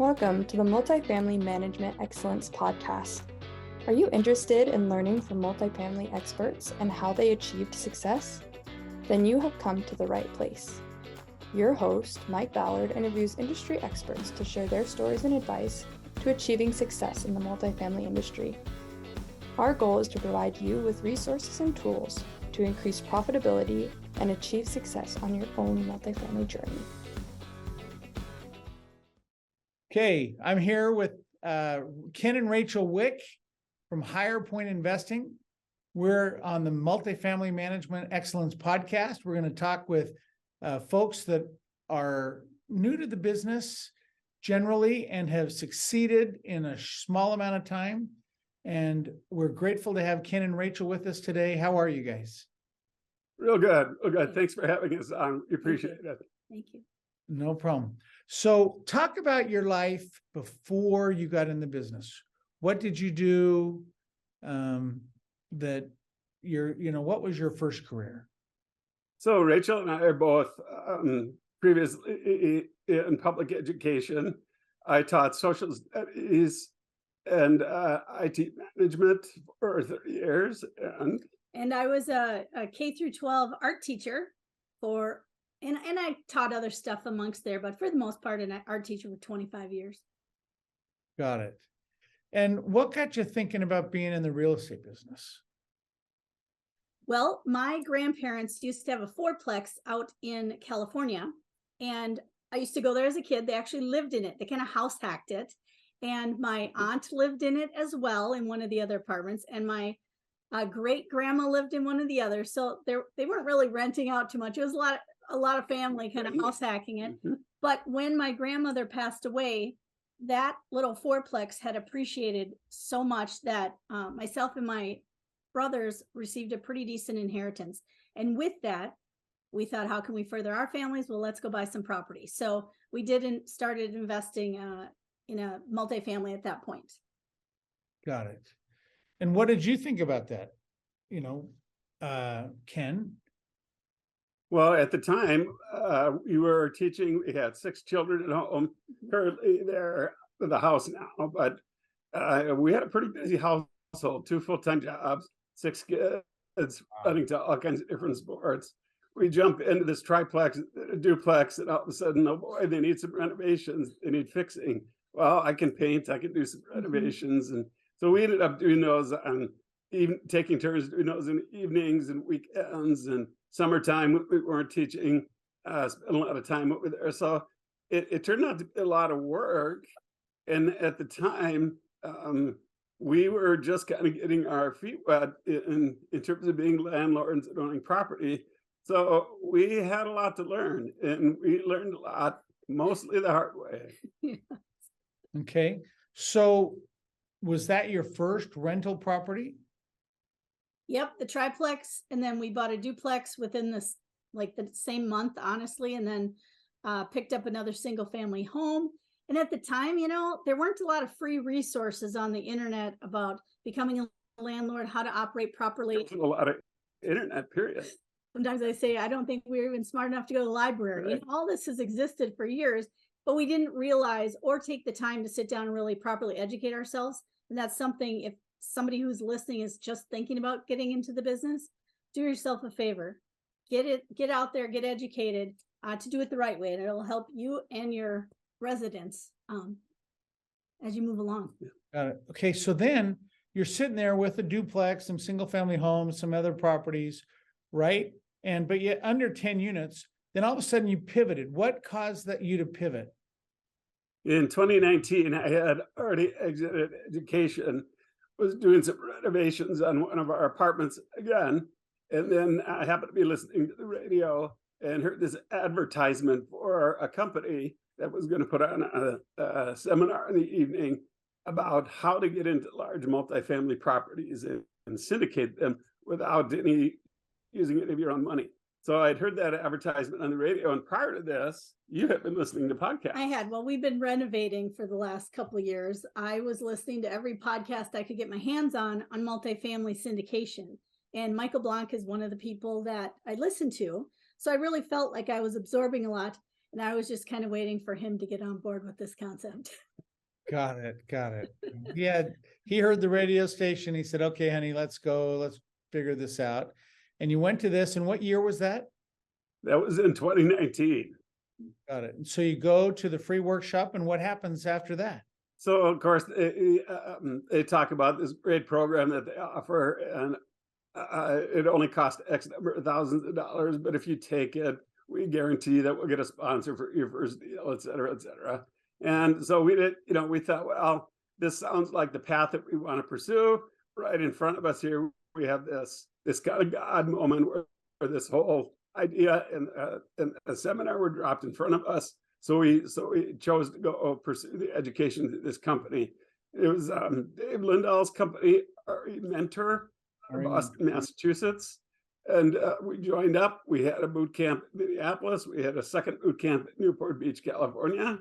Welcome to the Multifamily Management Excellence podcast. Are you interested in learning from multifamily experts and how they achieved success? Then you have come to the right place. Your host, Mike Ballard, interviews industry experts to share their stories and advice to achieving success in the multifamily industry. Our goal is to provide you with resources and tools to increase profitability and achieve success on your own multifamily journey. Okay, I'm here with Ken and Rachael Wick from Higher Point Investing. We're on the Multifamily Management Excellence podcast. We're going to talk with folks that are new to the business generally and have succeeded in a small amount of time. And we're grateful to have Ken and Rachael with us today. How are you guys? Real good. Real good. Thanks for having us on. We appreciate it. Thank you. No problem. So talk about your life before you got in the business. What did you do what was your first career? So Rachael and I are both previously in public education. I taught social studies and IT management for 30 years. And I was a K through 12 art teacher and I taught other stuff amongst there, but for the most part, an art teacher for 25 years. Got it. And what got you thinking about being in the real estate business? Well, my grandparents used to have a fourplex out in California, and I used to go there as a kid. They actually lived in it. They kind of house hacked it. And my aunt lived in it as well in one of the other apartments. And my great grandma lived in one of the others. So they weren't really renting out too much. It was a lot of family kind of house hacking it. Mm-hmm. But when my grandmother passed away, that little fourplex had appreciated so much that myself and my brothers received a pretty decent inheritance. And with that, we thought, how can we further our families? Well, let's go buy some property. So we started investing in a multifamily at that point. Got it. And what did you think about that? Ken? Well, at the time, we were teaching. We had 6 children at home. Currently, they're in the house now, but we had a pretty busy household, 2 full-time jobs, 6 kids, running to all kinds of different sports. We jump into this triplex, duplex, and all of a sudden, oh boy, they need some renovations. They need fixing. Well, I can paint. I can do some renovations. And so we ended up doing those taking turns doing those in the evenings and weekends and summertime. We weren't teaching, spent a lot of time over there. So it turned out to be a lot of work. And at the time, we were just kind of getting our feet wet in terms of being landlords and owning property. So we had a lot to learn, and we learned a lot, mostly the hard way. Yeah. Okay. So was that your first rental property? Yep, the triplex, and then we bought a duplex within the same month, honestly, and then picked up another single family home. And at the time, there weren't a lot of free resources on the internet about becoming a landlord, how to operate properly. There wasn't a lot of internet, period. Sometimes I say, I don't think we were even smart enough to go to the library. Right. All this has existed for years, but we didn't realize or take the time to sit down and really properly educate ourselves. And that's something, if somebody who's listening is just thinking about getting into the business, do yourself a favor. Get out there, get educated to do it the right way. And it'll help you and your residents as you move along. Got it. Okay. So then you're sitting there with a duplex, some single family homes, some other properties, right? But yet under 10 units, then all of a sudden you pivoted. What caused you to pivot? In 2019, I had already exited education, was doing some renovations on one of our apartments again. And then I happened to be listening to the radio and heard this advertisement for a company that was going to put on a seminar in the evening about how to get into large multifamily properties and syndicate them without using any of your own money. So I'd heard that advertisement on the radio. And prior to this, you had been listening to podcasts. I had. Well, we've been renovating for the last couple of years. I was listening to every podcast I could get my hands on multifamily syndication. And Michael Blanc is one of the people that I listened to. So I really felt like I was absorbing a lot. And I was just kind of waiting for him to get on board with this concept. Got it. Yeah, he heard the radio station. He said, okay, honey, let's go. Let's figure this out. And you went to this, and what year was that? That was in 2019. Got it. So you go to the free workshop, and what happens after that? So of course they talk about this great program that they offer, and it only costs X number of thousands of dollars, but if you take it, we guarantee that we'll get a sponsor for your first deal, et cetera, et cetera. And so we did, we thought, well, this sounds like the path that we want to pursue. Right in front of us here, we have this kind of God moment where this whole idea and a seminar were dropped in front of us. So we chose to go pursue the education of this company. It was Dave Lindahl's company, RE Mentor, Boston, Massachusetts. And we joined up. We had a boot camp in Minneapolis. We had a second boot camp in Newport Beach, California.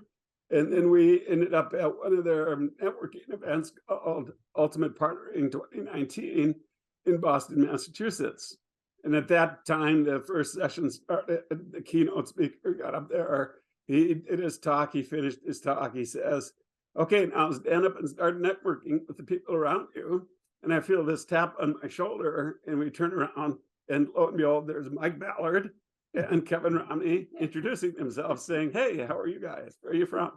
And then we ended up at one of their networking events called Ultimate Partnering 2019 in Boston, Massachusetts. And at that time, the first session started. The keynote speaker got up there. He did his talk. He finished his talk. He says, okay, now stand up and start networking with the people around you. And I feel this tap on my shoulder, and we turn around, and lo and behold, there's Mike Ballard and Kevin Romney introducing themselves, saying, hey, how are you guys? Where are you from?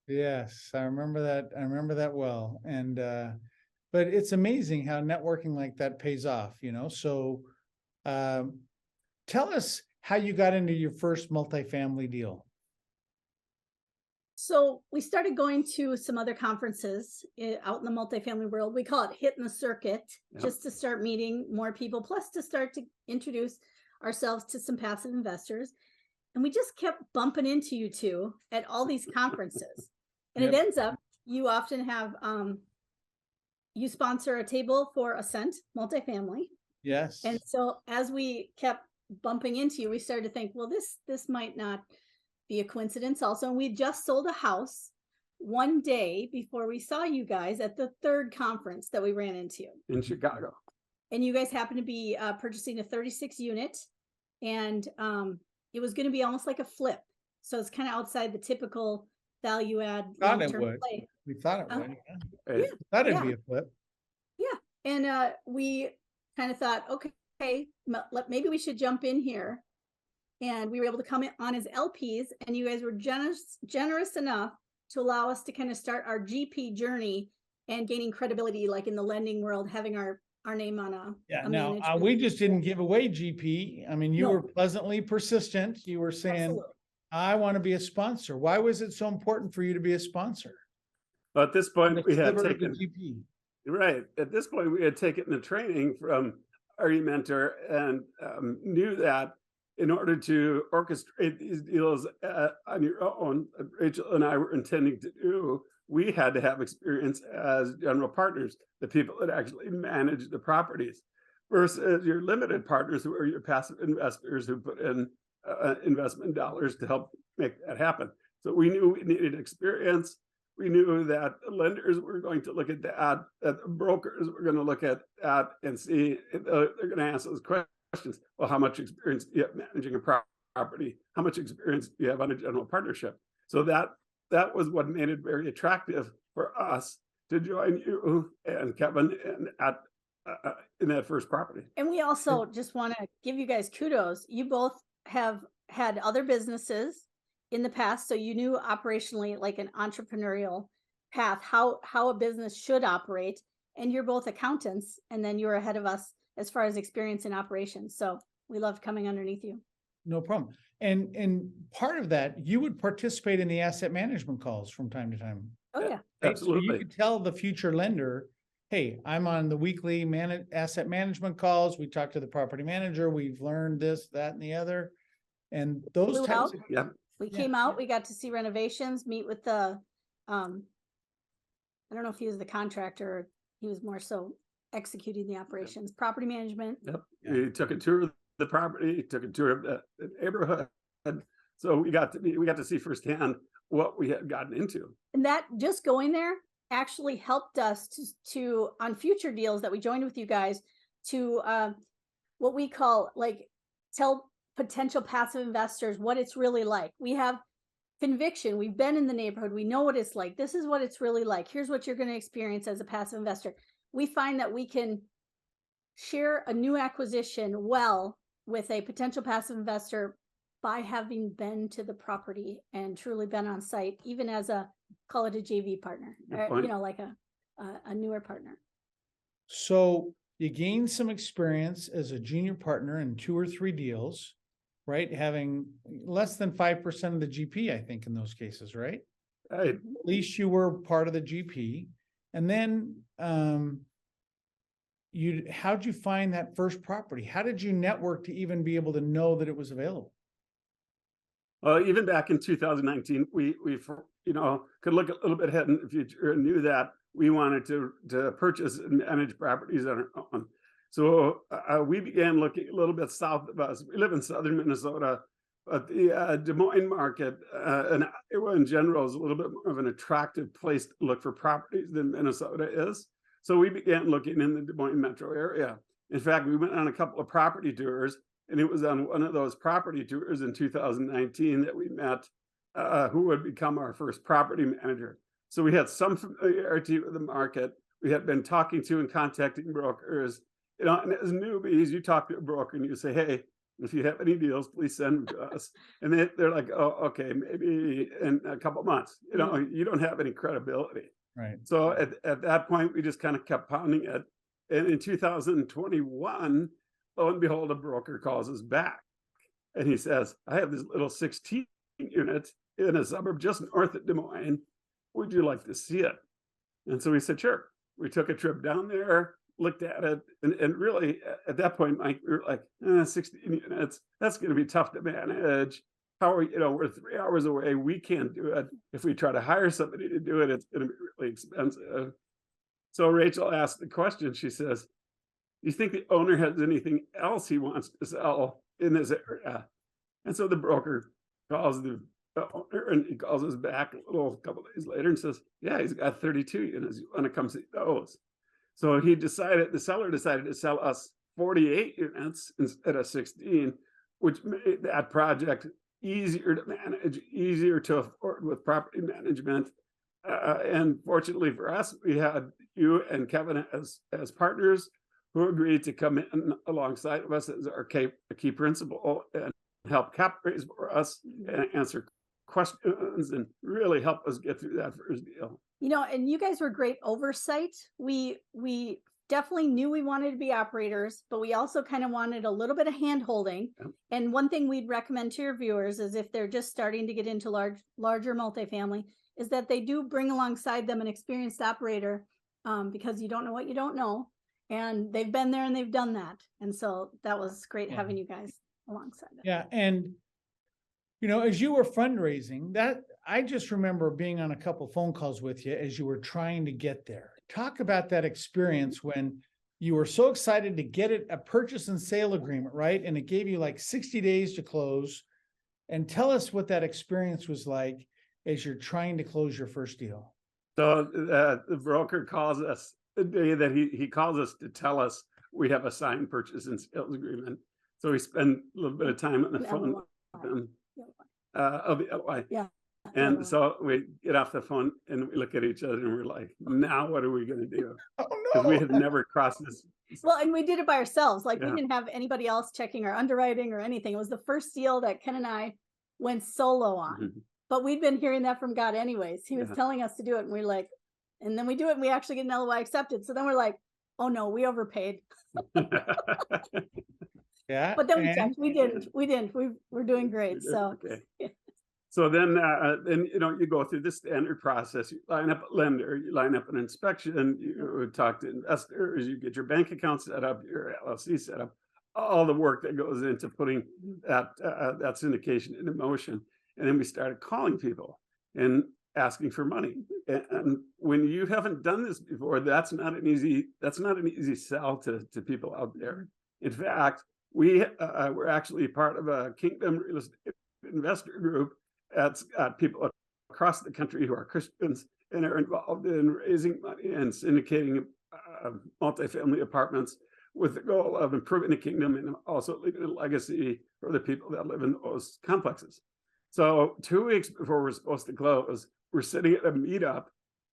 Yes, I remember that. I remember that well. And, but it's amazing how networking like that pays off, So tell us how you got into your first multifamily deal. So we started going to some other conferences out in the multifamily world. We call it hitting the circuit, just to start meeting more people, plus to start to introduce ourselves to some passive investors. And we just kept bumping into you two at all these conferences. And it ends up, you often have, you sponsor a table for Ascent Multifamily. Yes. And so as we kept bumping into you, we started to think, well, this might not be a coincidence also. And we just sold a house one day before we saw you guys at the third conference that we ran into in Chicago. And you guys happened to be purchasing a 36 unit, and it was going to be almost like a flip. So it's kind of outside the typical value add long-term play. We thought it would. Yeah. Thought it'd be a flip. Yeah. And we kind of thought, okay, maybe we should jump in here. And we were able to come in on as LPs, and you guys were generous enough to allow us to kind of start our GP journey and gaining credibility, like in the lending world, having our name on a we just didn't give away GP. I mean, you were pleasantly persistent. You were saying, absolutely, I want to be a sponsor. Why was it so important for you to be a sponsor? Well, at this point, we had taken GP. Right. At this point, we had taken the training from RE Mentor and knew that in order to orchestrate these deals on your own, Rachel and I were intending to do, we had to have experience as general partners, the people that actually manage the properties, versus your limited partners who are your passive investors who put in investment dollars to help make that happen. So we knew we needed experience. We knew that the lenders were going to look at that the brokers were going to look at that and see, they're going to ask those questions. Well, how much experience do you have managing a property? How much experience do you have on a general partnership? So that was what made it very attractive for us to join you and Kevin in that first property. And we also just want to give you guys kudos. You both have had other businesses in the past, so you knew operationally, like an entrepreneurial path, how a business should operate. And you're both accountants, and then you're ahead of us as far as experience in operations. So we loved coming underneath you. No problem. And part of that, you would participate in the asset management calls from time to time. Oh yeah. Absolutely. So you could tell the future lender, hey, I'm on the weekly asset management calls. We talk to the property manager. We've learned this, that, and the other. And those types of, we came out, we got to see renovations, meet with the, I don't know if he was the contractor, or he was more so executing the operations, property management. Yep. He took a tour of the property, he took a tour of the neighborhood. So we got to see firsthand what we had gotten into. And that just going there actually helped us to on future deals that we joined with you guys to what we call, like, tell potential passive investors what it's really like. We have conviction. We've been in the neighborhood. We know what it's like. This is what it's really like. Here's what you're going to experience as a passive investor. We find that we can share a new acquisition well with a potential passive investor by having been to the property and truly been on site, even as a, call it a JV partner, or, like a newer partner. So you gain some experience as a junior partner in 2 or 3 deals, right? Having less than 5% of the GP, I think, in those cases, right? Right. At least you were part of the GP. And then how'd you find that first property? How did you network to even be able to know that it was available? Well, even back in 2019, we could look a little bit ahead in the future and knew that we wanted to purchase and manage properties on our own. So we began looking a little bit south of us. We live in southern Minnesota, but the Des Moines market and Iowa in general is a little bit more of an attractive place to look for properties than Minnesota is. So we began looking in the Des Moines metro area. In fact, we went on a couple of property tours, and it was on one of those property tours in 2019 that we met who would become our first property manager. So we had some familiarity with the market. We had been talking to and contacting brokers. And as newbies, you talk to a broker and you say, hey, if you have any deals, please send them to us. And they're like, oh, okay, maybe in a couple of months. You don't have any credibility. Right. So at that point, we just kind of kept pounding it. And in 2021, lo and behold, a broker calls us back. And he says, I have this little 16 unit in a suburb just north of Des Moines. Would you like to see it? And so we said, sure. We took a trip down there, looked at it. And really, at that point, Mike, we were like, 16 units, that's going to be tough to manage. We're 3 hours away. We can't do it. If we try to hire somebody to do it, it's going to be really expensive. So Rachel asked the question. She says, do you think the owner has anything else he wants to sell in this area? And so the broker calls the owner, and he calls us back a couple of days later and says, yeah, he's got 32 units. You want to come see those? So the seller decided to sell us 48 units instead of 16, which made that project easier to manage, easier to afford with property management. And fortunately for us, we had you and Kevin as partners who agreed to come in alongside of us as our key principal and help cap raise for us and answer questions and really help us get through that first deal. And you guys were great oversight. We definitely knew we wanted to be operators, but we also kind of wanted a little bit of hand holding. Yep. And one thing we'd recommend to your viewers is if they're just starting to get into larger multifamily, is that they do bring alongside them an experienced operator, because you don't know what you don't know. And they've been there and they've done that. And so that was great having you guys alongside them. Yeah. And, as you were fundraising, that I just remember being on a couple phone calls with you as you were trying to get there. Talk about that experience when you were so excited to get a purchase and sale agreement, right? And it gave you like 60 days to close. And tell us what that experience was like as you're trying to close your first deal. So the broker calls us the day that he calls us to tell us we have a signed purchase and sales agreement. So we spend a little bit of time on the phone with them. Of the LY. Yeah. And so we get off the phone and we look at each other and we're like, now what are we going to do? Oh, no. Because we had never crossed this. Well, and we did it by ourselves. Like we didn't have anybody else checking our underwriting or anything. It was the first deal that Ken and I went solo on. Mm-hmm. But we'd been hearing that from God anyways. He was telling us to do it. And we're like, and then we do it and we actually get an LOI accepted. So then we're like, oh no, we overpaid. Yeah. But then we didn't. We're doing great. So. Okay. So then you go through the standard process. You line up a lender, you line up an inspection, you talk to investors, you get your bank account set up, your LLC set up, all the work that goes into putting that syndication into motion. And then we started calling people and asking for money. And when you haven't done this before, that's not an easy sell to people out there. In fact, we're actually part of a Kingdom Real Estate Investor Group that's got people across the country who are Christians and are involved in raising money and syndicating multifamily apartments with the goal of improving the kingdom and also leaving a legacy for the people that live in those complexes. So 2 weeks before we're supposed to close, we're sitting at a meetup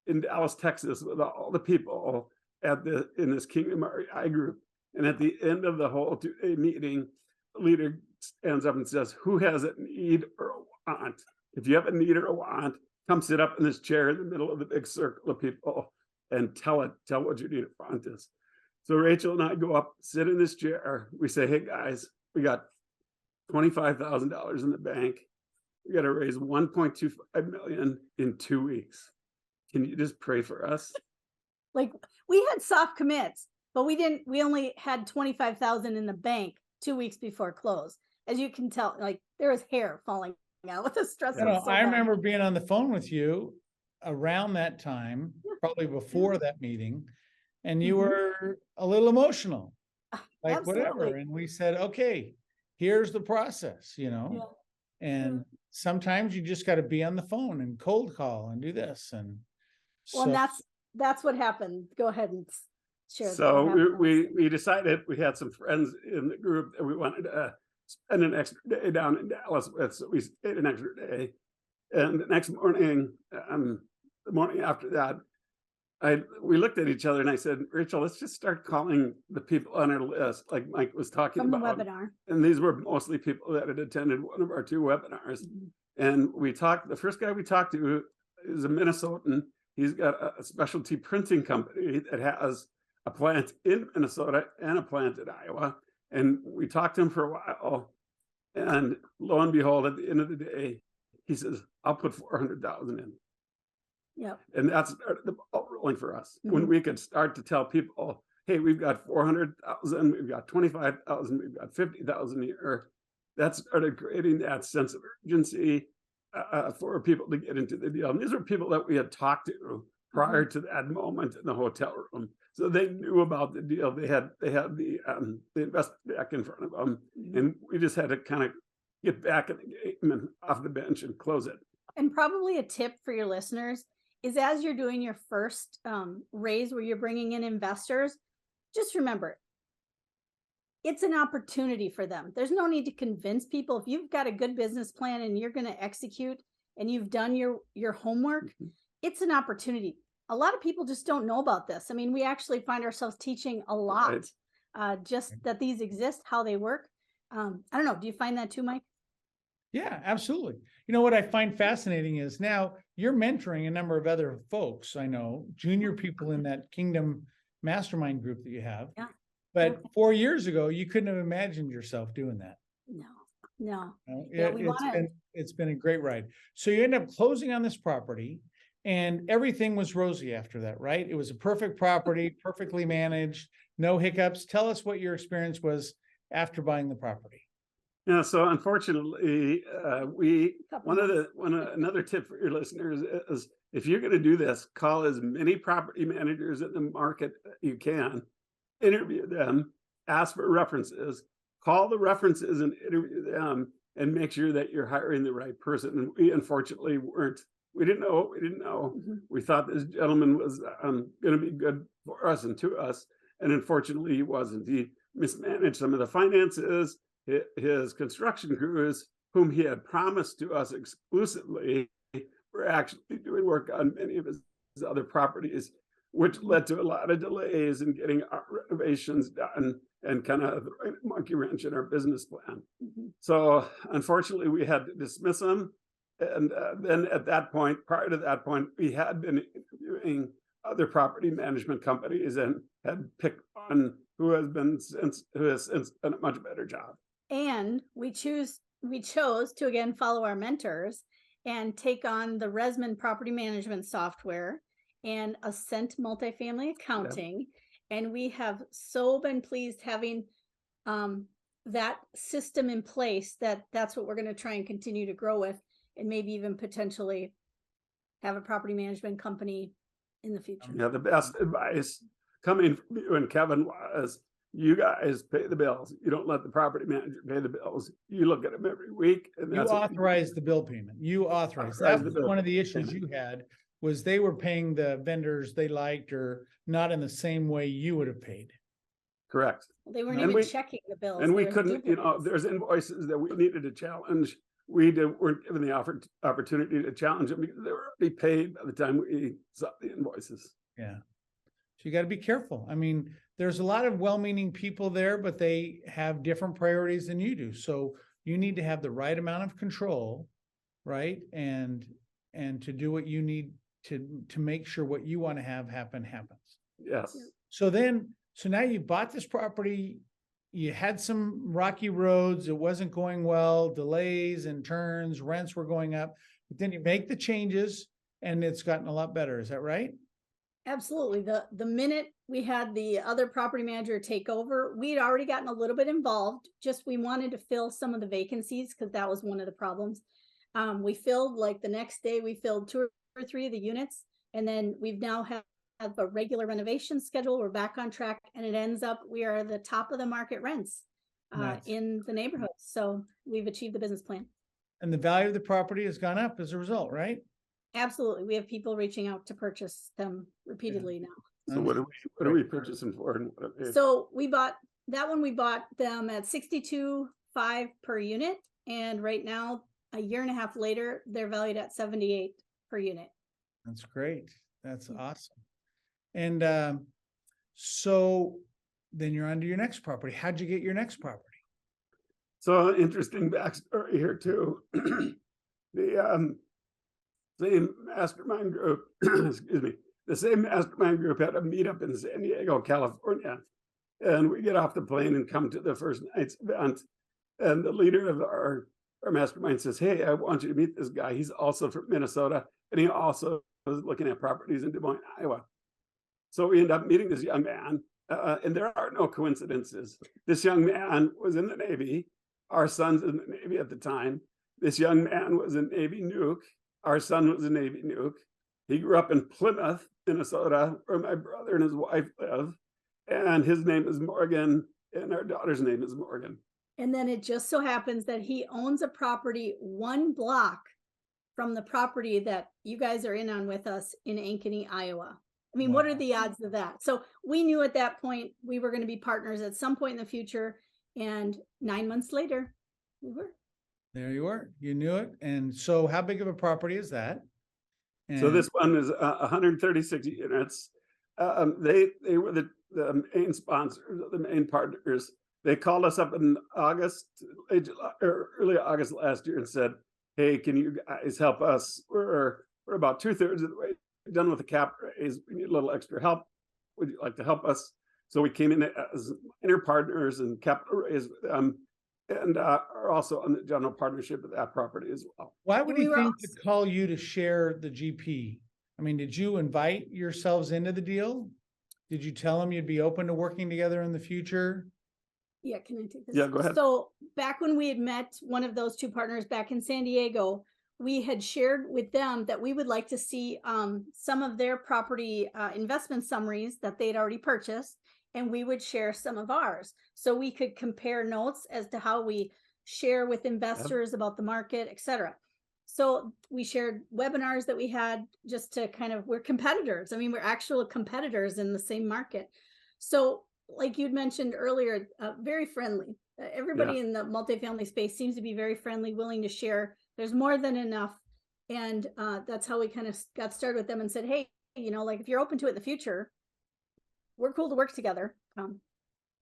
in Dallas, Texas, with all the people in this Kingdom REI group. And at the end of the whole 2-day meeting, the leader stands up and says, "Who has a need or a want? If you have a need or a want, come sit up in this chair in the middle of the big circle of people and tell what your need or want is." So Rachel and I go up, sit in this chair. We say, "Hey guys, we got $25,000 in the bank. We got to raise 1.25 million in 2 weeks. Can you just pray for us?" Like, we had soft commits, but we only had 25,000 in the bank 2 weeks before close. As you can tell, like, there was hair falling out with the stress. I remember being on the phone with you around that time, probably before that meeting, and you were a little emotional, like Absolutely. whatever. And we said, okay, here's the process, and sometimes you just got to be on the phone and cold call and do this. And well, and that's what happened. Go ahead and share. So we decided, we had some friends in the group that we wanted to spend an extra day down in Dallas with, so we stayed an extra day. And the next morning, the morning after that, we looked at each other and I said, "Rachel, let's just start calling the people on our list," like Mike was talking from about. The webinar. And these were mostly people that had attended one of our 2 webinars. And the first guy we talked to is a Minnesotan. He's got a specialty printing company that has a plant in Minnesota and a plant in Iowa. And we talked to him for a while. And lo and behold, at the end of the day, he says, "I'll put 400,000 in." Yep. And that's the ball rolling for us. When we could start to tell people, "Hey, we've got 400,000, we've got 25,000, we've got 50,000 here." That started creating that sense of urgency for people to get into the deal. And these were people that we had talked to prior to that moment in the hotel room. So they knew about the deal. They had the investment deck in front of them. And we just had to kind of get back in the game and off the bench and close it. And probably a tip for your listeners is, as you're doing your first raise where you're bringing in investors, just remember, it's an opportunity for them. There's no need to convince people. If you've got a good business plan and you're going to execute and you've done your homework, it's an opportunity. A lot of people just don't know about this. I mean, we actually find ourselves teaching a lot, just that these exist, how they work. I don't know. Do you find that too, Mike? Yeah, absolutely. You know what I find fascinating is now you're mentoring a number of other folks. I know junior people in that Kingdom mastermind group that you have. Yeah. But 4 years ago, you couldn't have imagined yourself doing that. No. Yeah, it's been a great ride. So you end up closing on this property and everything was rosy after that, right? It was a perfect property, perfectly managed, no hiccups. Tell us what your experience was after buying the property. Yeah, so unfortunately, another tip for your listeners is, if you're going to do this, call as many property managers in the market that you can, interview them, ask for references, call the references and interview them, and make sure that you're hiring the right person. And we unfortunately weren't. We didn't know what we didn't know. We thought this gentleman was going to be good for us and to us, and unfortunately he wasn't. He mismanaged some of the finances. His construction crews, whom he had promised to us exclusively, were actually doing work on many of his other properties, which led to a lot of delays in getting our renovations done and kind of throwing a monkey wrench in our business plan. So unfortunately, we had to dismiss him. And then at that point, prior to that point, we had been interviewing other property management companies and had picked one who has since done a much better job. And we chose to again follow our mentors and take on the Resman property management software and Ascent multifamily accounting. And we have so been pleased having that system in place that's what we're going to try and continue to grow with, and maybe even potentially have a property management company in the future. Yeah, the best advice coming from you and Kevin was, you guys pay the bills. You don't let the property manager pay the bills. You look at them every week. And you authorize the bill payment. You authorize. That was one of the issues you had, was they were paying the vendors they liked or not in the same way you would have paid. Correct. They weren't even checking the bills. And we couldn't, there's invoices that we needed to challenge weren't given the opportunity to challenge them because they were already paid by the time we saw the invoices. Yeah. So you got to be careful. I mean, there's a lot of well-meaning people there, but they have different priorities than you do. So you need to have the right amount of control, right? And to do what you need to make sure what you want to have happen happens. Yes. So now you bought this property, you had some rocky roads, it wasn't going well, delays and turns, rents were going up, but then you make the changes and it's gotten a lot better. Is that right? Absolutely. The minute we had the other property manager take over, we'd already gotten a little bit involved. Just we wanted to fill some of the vacancies because that was one of the problems. We filled, like the next day, we filled 2 or 3 of the units, and then we've now have a regular renovation schedule. We're back on track, and it ends up we are the top of the market rents Nice. in the neighborhood. So we've achieved the business plan. And the value of the property has gone up as a result, right? Absolutely. We have people reaching out to purchase them repeatedly now. So what are we purchasing for? And So we bought that one. We bought them at $62,500 per unit, and right now, a year and a half later, they're valued at $78,000 per unit. That's great. That's awesome. And so then you're on to your next property. How'd you get your next property? So interesting backstory here too. The same mastermind group, excuse me, the same mastermind group had a meetup in San Diego, California. And we get off the plane and come to the first night's event. And the leader of our mastermind says, "Hey, I want you to meet this guy. He's also from Minnesota. And he also was looking at properties in Des Moines, Iowa." So we end up meeting this young man. And there are no coincidences. This young man was in the Navy. Our son's in the Navy at the time. This young man was a Navy nuke. Our son was a Navy nuke. He grew up in Plymouth, Minnesota, where my brother and his wife live. And his name is Morgan, and our daughter's name is Morgan. And then it just so happens that he owns a property 1 block from the property that you guys are in on with us in Ankeny, Iowa. I mean, what are the odds of that? So we knew at that point we were going to be partners at some point in the future. And 9 months later, we were. There you were. You knew it. And so how big of a property is that? So this one is 136 units. They were the main sponsors, the main partners. They called us up in August, early August last year and said, "Hey, can you guys help us? We're about 2/3 of the way done with the cap raise. We need a little extra help. Would you like to help us?" So we came in as minor partners and capital raise with them, and are also on the general partnership of that property as well. Why would he think to call you to share the GP? I mean, did you invite yourselves into the deal? Did you tell him you'd be open to working together in the future? Yeah, can I take this? Yeah, go ahead. So back when we had met one of those 2 partners back in San Diego, we had shared with them that we would like to see some of their property investment summaries that they'd already purchased, and we would share some of ours. So we could compare notes as to how we share with investors about the market, et cetera. So we shared webinars that we had just to we're competitors. I mean, we're actual competitors in the same market. So like you'd mentioned earlier, very friendly. Everybody in the multifamily space seems to be very friendly, willing to share. There's more than enough. And that's how we kind of got started with them and said, "Hey, like if you're open to it in the future, we're cool to work together." I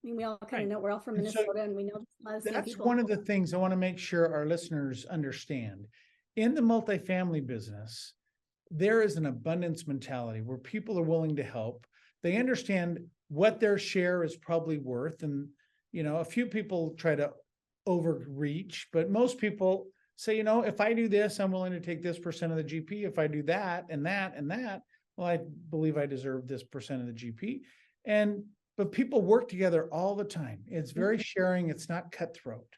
mean, we all kind of know we're all from Minnesota, and we know a lot of the same people. That's one of the things I want to make sure our listeners understand. In the multifamily business, there is an abundance mentality where people are willing to help. They understand what their share is probably worth. And, a few people try to overreach, but most people say, if I do this, I'm willing to take this percent of the GP. If I do that and that and that, well, I believe I deserve this percent of the GP. But people work together all the time. It's very sharing. It's not cutthroat,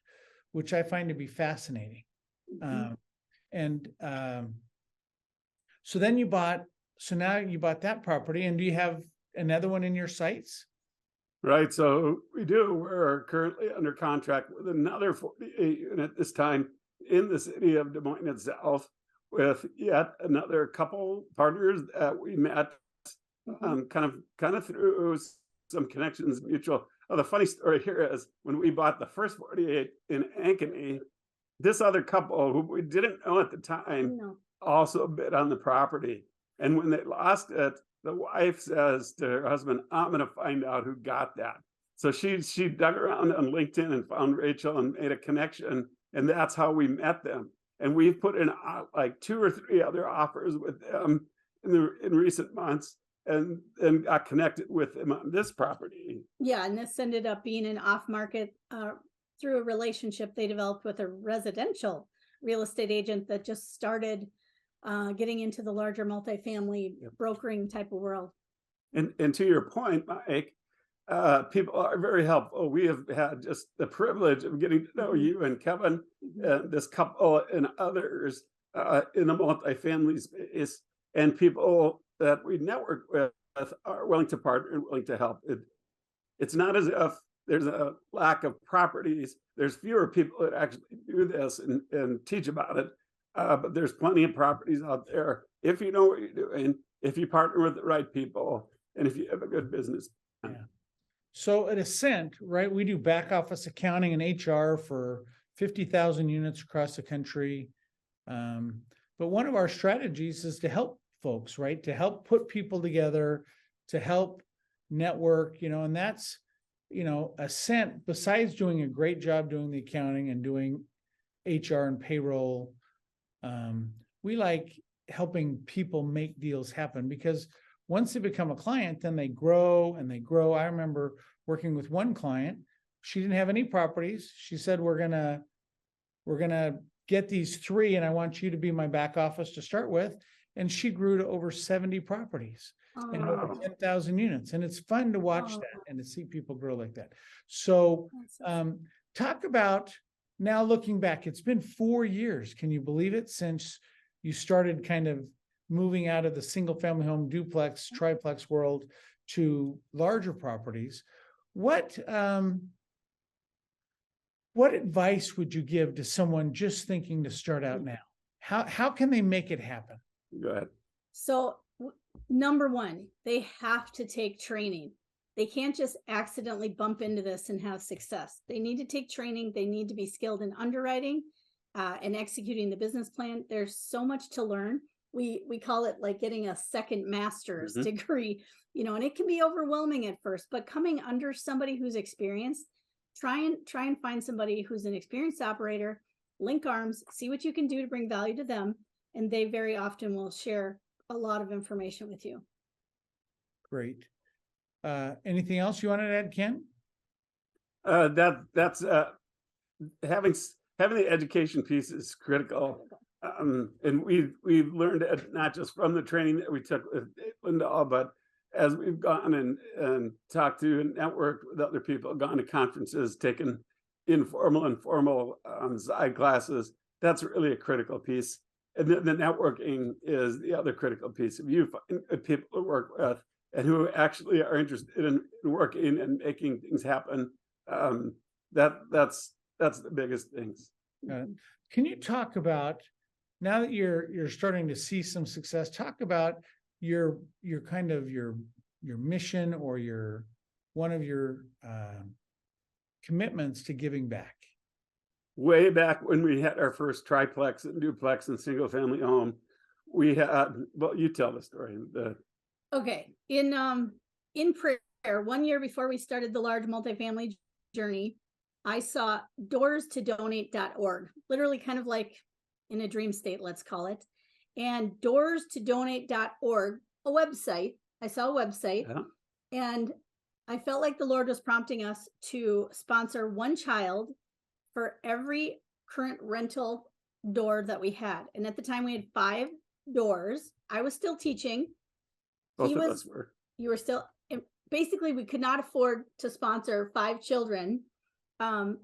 which I find to be fascinating. So then now you bought that property, and do you have another one in your sights? Right. So we do. We're currently under contract with another 48 unit, this time in the city of Des Moines itself, with yet another couple partners that we met kind of through some connections mutual. Oh, the funny story here is when we bought the first 48 in Ankeny, this other couple who we didn't know at the time No. also bid on the property. And when they lost it, the wife says to her husband, I'm going to find out who got that. So she dug around on LinkedIn and found Rachael and made a connection. And that's how we met them. And we've put in like 2 or 3 other offers with them in recent months, and got connected with them on this property. Yeah, and this ended up being an off-market through a relationship they developed with a residential real estate agent that just started getting into the larger multifamily brokering type of world. And to your point, Mike, people are very helpful. We have had just the privilege of getting to know you and Kevin, this couple and others in the multifamily space, and people that we network with are willing to partner and willing to help. It's not as if there's a lack of properties. There's fewer people that actually do this and teach about it. But there's plenty of properties out there if you know what you're doing, if you partner with the right people, and if you have a good business plan. Yeah. So at Ascent, right, we do back office accounting and HR for 50,000 units across the country. But one of our strategies is to help folks, right, to help put people together, to help network, and that's, Ascent, besides doing a great job doing the accounting and doing HR and payroll, we like helping people make deals happen, because once they become a client, then they grow and they grow. I remember working with one client. She didn't have any properties. She said, we're gonna get these 3, and I want you to be my back office to start with. And she grew to over 70 properties and over 10,000 units. And it's fun to watch that and to see people grow like that. So talk about, now looking back, it's been 4 years. Can you believe it? Since you started kind of moving out of the single family home, duplex, triplex world to larger properties. What advice would you give to someone just thinking to start out now? How can they make it happen? Go ahead. So number one, they have to take training. They can't just accidentally bump into this and have success. They need to take training. They need to be skilled in underwriting and executing the business plan. There's so much to learn. We call it like getting a second master's degree, and it can be overwhelming at first, but coming under somebody who's experienced, try and find somebody who's an experienced operator, link arms, see what you can do to bring value to them. And they very often will share a lot of information with you. Great. Anything else you wanted to add, Ken? That's having the education piece is critical. And we've learned it not just from the training that we took with Lindahl, but as we've gone and talked to and networked with other people, gone to conferences, taken informal and formal side classes. That's really a critical piece. And then the networking is the other critical piece. If you find people to work with and who actually are interested in working and making things happen, that's the biggest things. Can you talk about, now that you're starting to see some success, talk about your kind of your mission or one of your commitments to giving back? Way back when we had our first triplex and duplex and single family home, we had, well, you tell the story. Okay. In prayer, 1 year before we started the large multifamily journey, I saw doorstodonate.org, literally kind of like in a dream state, let's call it. And doorstodonate.org, a website. I saw a website, and I felt like the Lord was prompting us to sponsor one child for every current rental door that we had. And at the time we had 5 doors. I was still teaching. Both of us were. You were still, basically we could not afford to sponsor 5 children.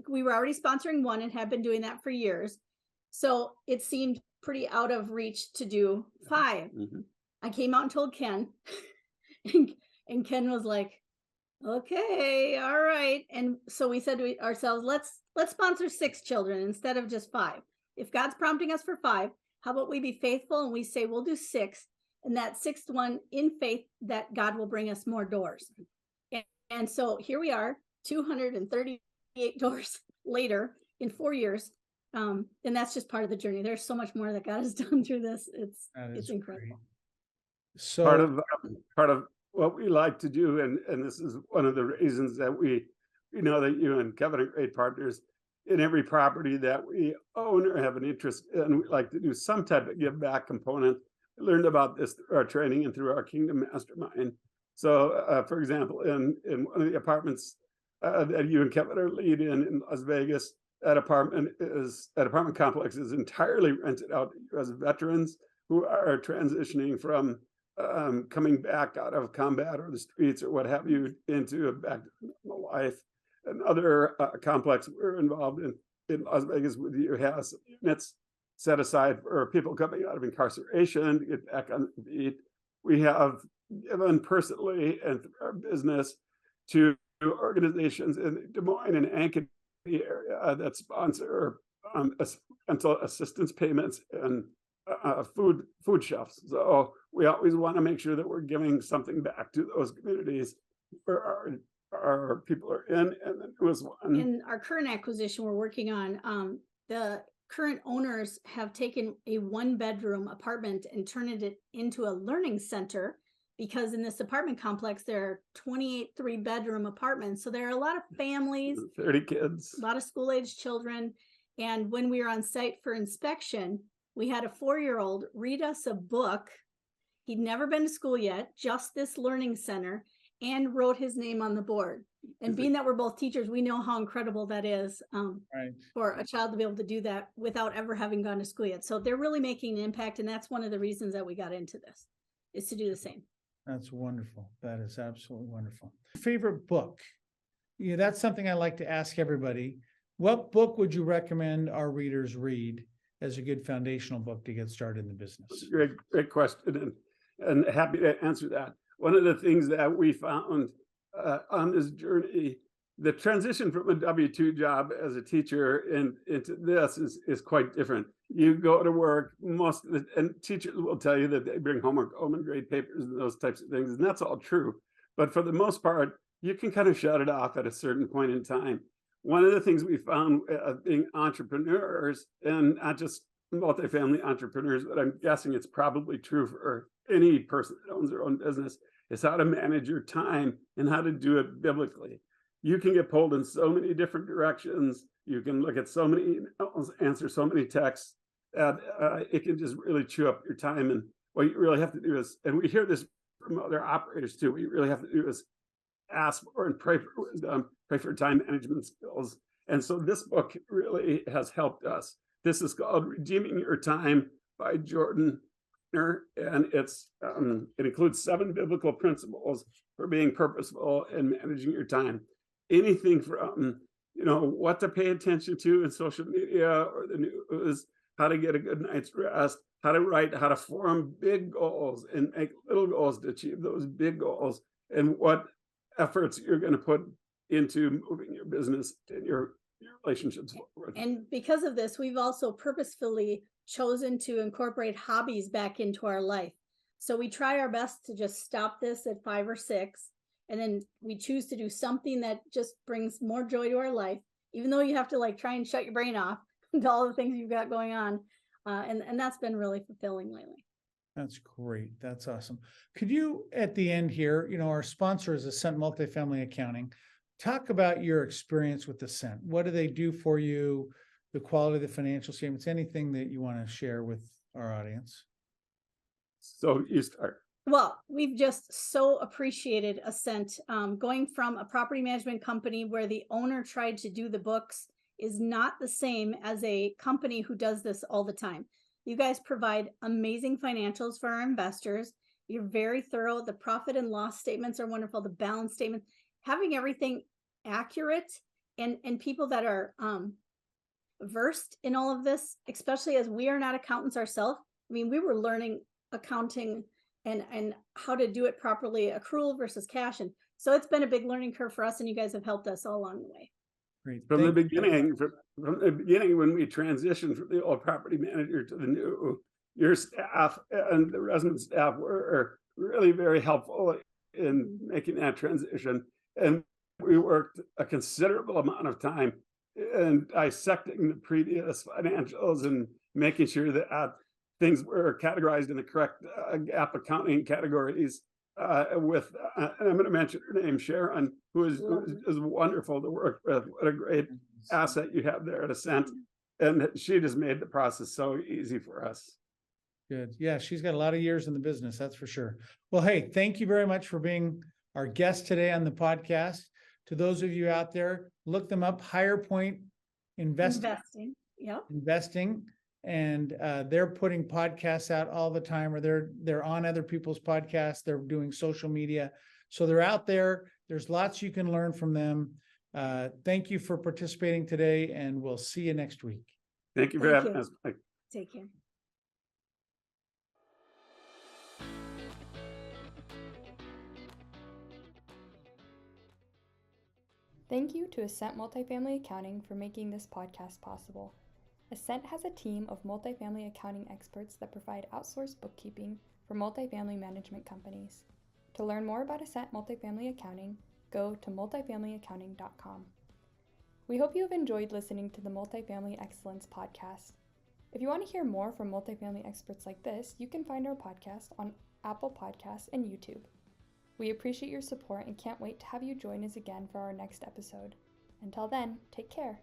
We were already sponsoring 1 and had been doing that for years. So it seemed pretty out of reach to do 5. I came out and told Ken, and Ken was like, okay, all right. And so we said to ourselves, let's sponsor 6 children instead of just 5. If God's prompting us for 5, how about we be faithful and we say we'll do 6, and that 6th one in faith that God will bring us more doors. And so here we are, 238 doors later in 4 years. And that's just part of the journey. There's so much more that God has done through this. It's incredible. Great. So Part of what we like to do, and this is one of the reasons that we know that you and Kevin are great partners. In every property that we own or have an interest in, we like to do some type of give back component. We learned about this through our training and through our Kingdom Mastermind. So, for example, in one of the apartments that you and Kevin are lead in Las Vegas, that apartment complex is entirely rented out to U.S. veterans who are transitioning from coming back out of combat or the streets or what have you into a back to normal life. Another complex we're involved in Las Vegas with you has units set aside for people coming out of incarceration to get back on their feet. We have given personally and through our business to organizations in the Des Moines and Ankeny area that sponsor rental assistance payments and food shelves. So we always want to make sure that we're giving something back to those communities where our people are in. And the newest one, in our current acquisition we're working on, the current owners have taken a 1-bedroom apartment and turned it into a learning center, because in this apartment complex there are 28 3-bedroom apartments, so there are a lot of families, 30 kids, a lot of school-aged children. And when we were on site for inspection, we had a 4-year-old read us a book. He'd never been to school yet, just this learning center, and wrote his name on the board. And being that we're both teachers, we know how incredible that is right. for a child to be able to do that without ever having gone to school yet. So they're really making an impact. And that's one of the reasons that we got into this, is to do the same. That's wonderful. That is absolutely wonderful. Favorite book? Yeah, that's something I like to ask everybody. What book would you recommend our readers read as a good foundational book to get started in the business? Great question, and happy to answer that. One of the things that we found on this journey, the transition from a W-2 job as a teacher into this is quite different. You go to work, and teachers will tell you that they bring homework home and grade papers and those types of things, and that's all true. But for the most part, you can kind of shut it off at a certain point in time. One of the things we found being entrepreneurs, and not just multifamily entrepreneurs, but I'm guessing it's probably true for any person that owns their own business, is how to manage your time and how to do it biblically. You can get pulled in so many different directions. You can look at so many emails, answer so many texts, that it can just really chew up your time. And what you really have to do is, and we hear this from other operators too, what you really have to do is ask for and pray for wisdom, pray for time management skills. And so this book really has helped us. This is called Redeeming Your Time by Jordan, and it includes 7 biblical principles for being purposeful and managing your time. Anything from what to pay attention to in social media or the news, how to get a good night's rest, how to write, how to form big goals and make little goals to achieve those big goals, and what efforts you're going to put into moving your business and your relationships forward. And because of this, we've also purposefully chosen to incorporate hobbies back into our life. So we try our best to just stop this at 5 or 6, and then we choose to do something that just brings more joy to our life, even though you have to try and shut your brain off to all the things you've got going on. And that's been really fulfilling lately. That's great. That's awesome. Could you, at the end here, our sponsor is Ascent Multifamily Accounting. Talk about your experience with Ascent. What do they do for you? The quality of the financial statements, anything that you want to share with our audience? So you start. Well, we've just so appreciated Ascent. Going from a property management company where the owner tried to do the books is not the same as a company who does this all the time. You guys provide amazing financials for our investors. You're very thorough. The profit and loss statements are wonderful. The balance statement, having everything accurate, and people that are versed in all of this, especially as we are not accountants ourselves. I mean, we were learning accounting and how to do it properly, accrual versus cash. And so it's been a big learning curve for us, and you guys have helped us all along the way. Great. From the beginning, when we transitioned from the old property manager to the new, your staff and the resident staff were really very helpful in making that transition. And we worked a considerable amount of time and dissecting the previous financials and making sure that things were categorized in the correct GAAP accounting categories. With and I'm going to mention her name, Sharon, who is wonderful to work with. What a great asset you have there at Ascent, and she just made the process so easy for us. Good. Yeah, she's got a lot of years in the business, that's for sure. Well, hey, thank you very much for being our guest today on the podcast. To those of you out there, look them up, Higher Point Investing. Yep. Investing. And they're putting podcasts out all the time, or they're on other people's podcasts. They're doing social media. So they're out there. There's lots you can learn from them. Thank you for participating today, and we'll see you next week. Thank you for having us. Take care. Thank you to Ascent Multifamily Accounting for making this podcast possible. Ascent has a team of multifamily accounting experts that provide outsourced bookkeeping for multifamily management companies. To learn more about Ascent Multifamily Accounting, go to multifamilyaccounting.com. We hope you have enjoyed listening to the Multifamily Excellence podcast. If you want to hear more from multifamily experts like this, you can find our podcast on Apple Podcasts and YouTube. We appreciate your support and can't wait to have you join us again for our next episode. Until then, take care.